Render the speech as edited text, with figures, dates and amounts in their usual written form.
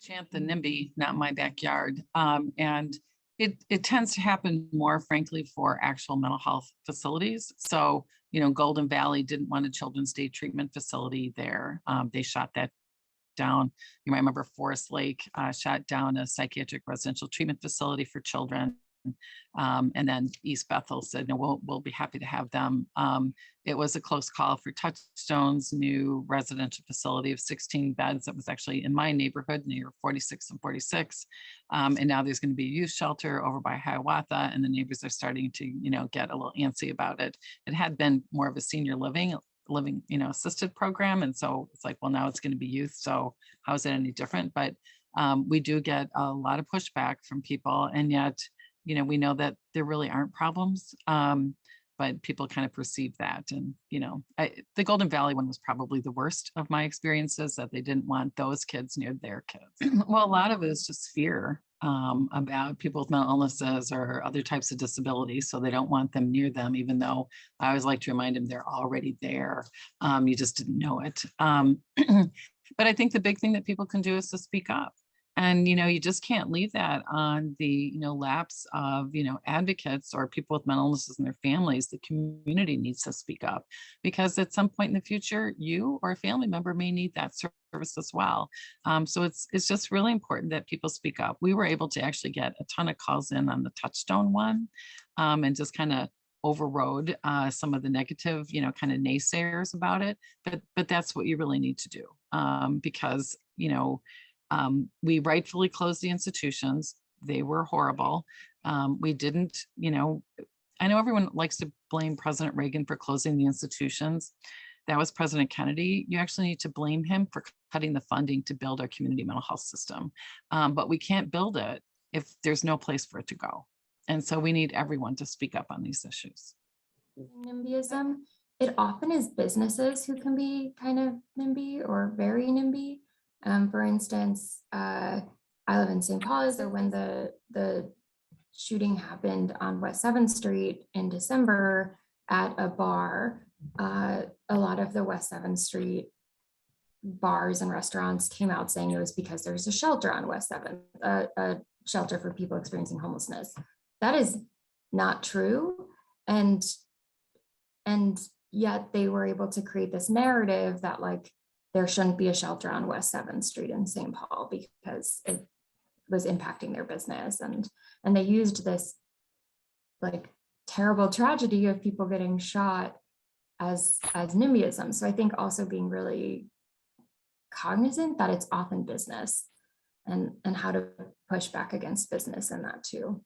chant the NIMBY, not my backyard. And it tends to happen more, frankly, for actual mental health facilities. So, Golden Valley didn't want a children's day treatment facility there. They shot that down. You might remember Forest Lake shot down a psychiatric residential treatment facility for children. And then East Bethel said, no, we'll be happy to have them. It was a close call for Touchstone's new residential facility of 16 beds that was actually in my neighborhood near 46 and 46. And now there's going to be a youth shelter over by Hiawatha, and the neighbors are starting to, get a little antsy about it. It had been more of a senior living, assisted program. And so it's like, well, now it's going to be youth. So how is it any different? But we do get a lot of pushback from people, and yet, we know that there really aren't problems, but people kind of perceive that. And, the Golden Valley one was probably the worst of my experiences, that they didn't want those kids near their kids. Well, a lot of it is just fear about people with mental illnesses or other types of disabilities. So they don't want them near them, even though I always like to remind them they're already there. You just didn't know it. But I think the big thing that people can do is to speak up. And, you just can't leave that on the, laps of, advocates or people with mental illnesses and their families. The community needs to speak up, because at some point in the future, you or a family member may need that service as well. So it's just really important that people speak up. We were able to actually get a ton of calls in on the Touchstone one, and just kind of overrode some of the negative, kind of naysayers about it. But that's what you really need to do, because, we rightfully closed the institutions. They were horrible. We didn't, I know everyone likes to blame President Reagan for closing the institutions. That was President Kennedy. You actually need to blame him for cutting the funding to build our community mental health system. But we can't build it if there's no place for it to go. And so we need everyone to speak up on these issues. NIMBYism, it often is businesses who can be kind of NIMBY or very NIMBY. For instance, I live in St. Paul, or when the shooting happened on West 7th Street in December at a bar, a lot of the West 7th Street bars and restaurants came out saying it was because there's a shelter on West 7th, a shelter for people experiencing homelessness. That is not true. And yet they were able to create this narrative that there shouldn't be a shelter on West 7th Street in St. Paul because it was impacting their business. And they used this terrible tragedy of people getting shot as NIMBYism. So I think also being really cognizant that it's often business, and how to push back against business in that too.